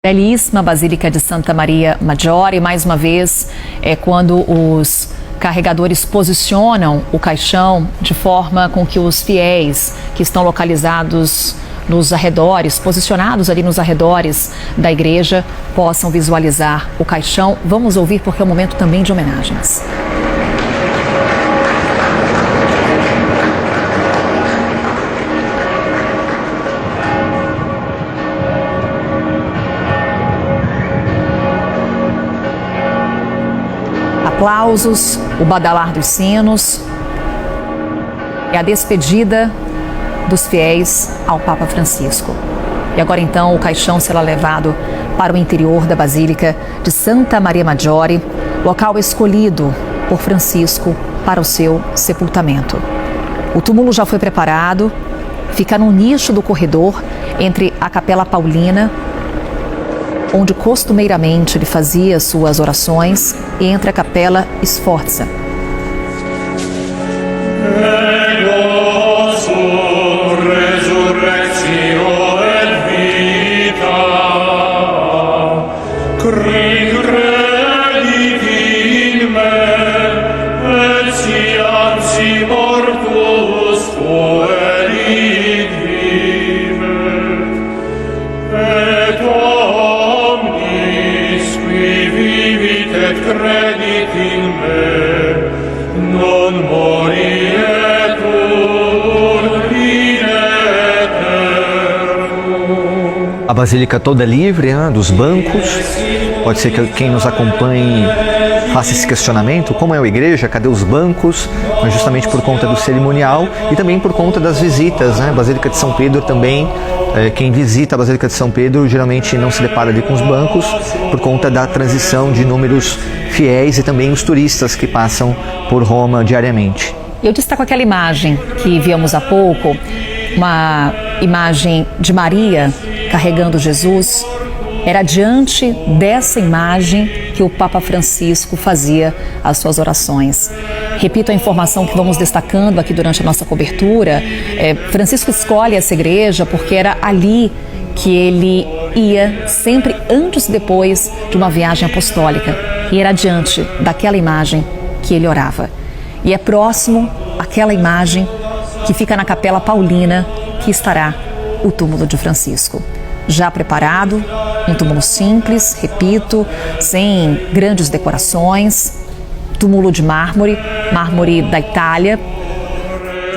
Belíssima Basílica de Santa Maria Maggiore, mais uma vez, é quando os carregadores posicionam o caixão de forma com que os fiéis que estão localizados nos arredores, posicionados ali nos arredores da igreja, possam visualizar o caixão. Vamos ouvir porque é um momento também de homenagens. Aplausos, o badalar dos sinos, é a despedida dos fiéis ao Papa Francisco. E agora então o caixão será levado para o interior da Basílica de Santa Maria Maggiore, local escolhido por Francisco para o seu sepultamento. O túmulo já foi preparado, fica no nicho do corredor entre a Capela Paulina, onde costumeiramente ele fazia suas orações, e entre a Capela Sforza. A Basílica toda livre, dos bancos. Pode ser que quem nos acompanhe faça esse questionamento: como é a igreja? Cadê os bancos? Mas justamente por conta do cerimonial e também por conta das visitas, Basílica de São Pedro também. Quem visita a Basílica de São Pedro geralmente não se depara ali com os bancos por conta da transição de inúmeros fiéis e também os turistas que passam por Roma diariamente. Eu destaco aquela imagem que víamos há pouco, uma imagem de Maria carregando Jesus. Era diante dessa imagem que o Papa Francisco fazia as suas orações. Repito a informação que vamos destacando aqui durante a nossa cobertura. Francisco escolhe essa igreja porque era ali que ele ia sempre antes e depois de uma viagem apostólica. E era diante daquela imagem que ele orava. E é próximo àquela imagem que fica na Capela Paulina que estará o túmulo de Francisco. Já preparado, um túmulo simples, repito, sem grandes decorações, túmulo de mármore da Itália,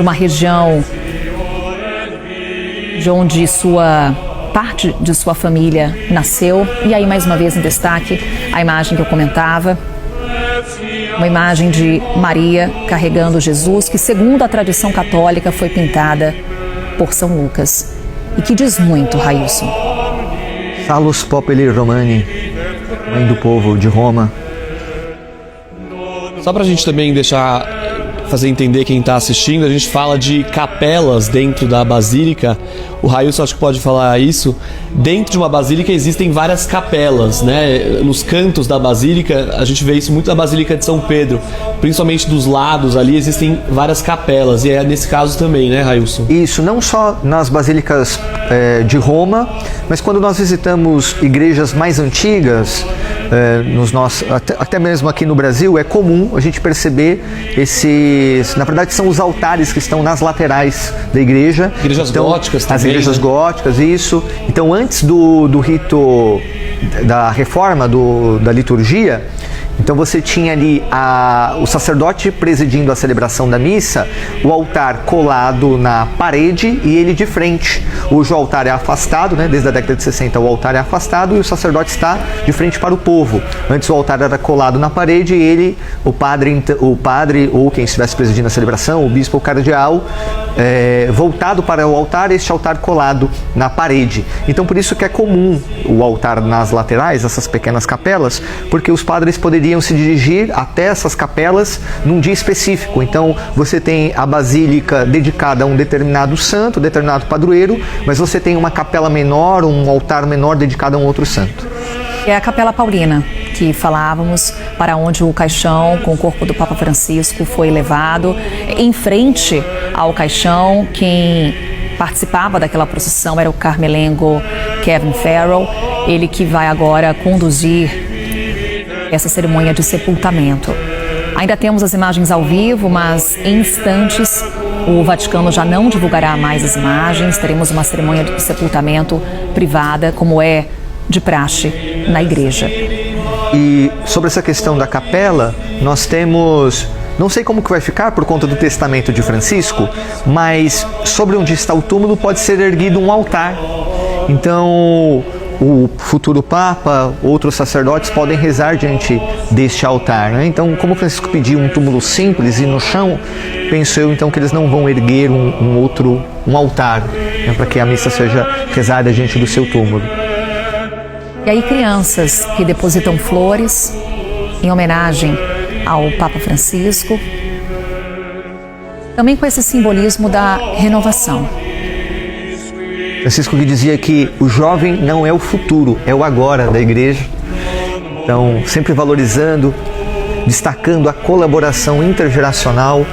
uma região de onde parte de sua família nasceu. E aí, mais uma vez, em destaque, a imagem que eu comentava, uma imagem de Maria carregando Jesus, que, segundo a tradição católica, foi pintada por São Lucas. E que diz muito, Railson. Salus Populi Romani, mãe do povo de Roma. Só para a gente também fazer entender quem está assistindo, a gente fala de capelas dentro da Basílica. O Railson acho que pode falar isso. Dentro de uma Basílica existem várias capelas, Nos cantos da Basílica, a gente vê isso muito na Basílica de São Pedro. Principalmente dos lados ali existem várias capelas. E é nesse caso também, Railson? Isso, não só nas Basílicas de Roma, mas quando nós visitamos igrejas mais antigas, até mesmo aqui no Brasil, é comum a gente perceber na verdade são os altares que estão nas laterais da igreja. Igrejas góticas também. As igrejas góticas, isso. Então, antes do rito da reforma, da liturgia, então você tinha ali o sacerdote presidindo a celebração da missa, o altar colado na parede e ele de frente. Hoje o altar é afastado, desde a década de 60 o altar é afastado e o sacerdote está de frente para o povo. Antes o altar era colado na parede e o padre ou quem estivesse presidindo a celebração, o bispo ou cardeal, voltado para o altar, este altar colado na parede. Então por isso que é comum o altar nas laterais, essas pequenas capelas, porque os padres poderiam se dirigir até essas capelas num dia específico. Então você tem a basílica dedicada a um determinado santo, determinado padroeiro, mas você tem uma capela menor, um altar menor dedicado a um outro santo. É a Capela Paulina que falávamos, para onde o caixão com o corpo do Papa Francisco foi levado. Em frente ao caixão, quem participava daquela procissão era o carmelengo Kevin Farrell, ele que vai agora conduzir essa cerimônia de sepultamento. Ainda temos as imagens ao vivo, mas em instantes o Vaticano já não divulgará mais as imagens. Teremos uma cerimônia de sepultamento privada, como é de praxe na igreja. E sobre essa questão da capela, nós temos, não sei como que vai ficar por conta do testamento de Francisco, mas sobre onde está o túmulo pode ser erguido um altar. Então o futuro Papa, outros sacerdotes podem rezar diante deste altar, né? Então, como Francisco pediu um túmulo simples e no chão, penso eu então que eles não vão erguer um altar, né, para que a missa seja rezada diante do seu túmulo. E aí crianças que depositam flores em homenagem ao Papa Francisco, também com esse simbolismo da renovação. Francisco que dizia que o jovem não é o futuro, é o agora da igreja. Então, sempre valorizando, destacando a colaboração intergeracional.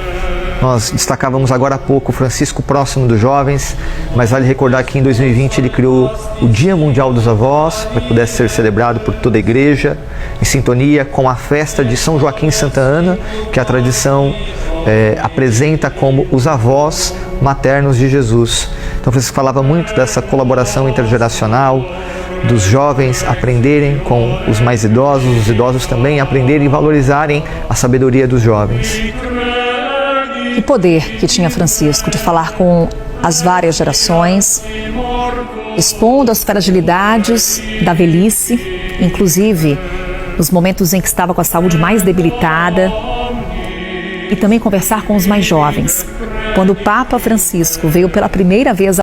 Nós destacávamos agora há pouco o Francisco próximo dos jovens, mas vale recordar que em 2020 ele criou o Dia Mundial dos Avós, para que pudesse ser celebrado por toda a igreja, em sintonia com a festa de São Joaquim e Santa Ana, que a tradição apresenta como os avós maternos de Jesus. Então Francisco falava muito dessa colaboração intergeracional, dos jovens aprenderem com os mais idosos, os idosos também aprenderem e valorizarem a sabedoria dos jovens. Que poder que tinha Francisco de falar com as várias gerações, expondo as fragilidades da velhice, inclusive nos momentos em que estava com a saúde mais debilitada, e também conversar com os mais jovens. Quando o Papa Francisco veio pela primeira vez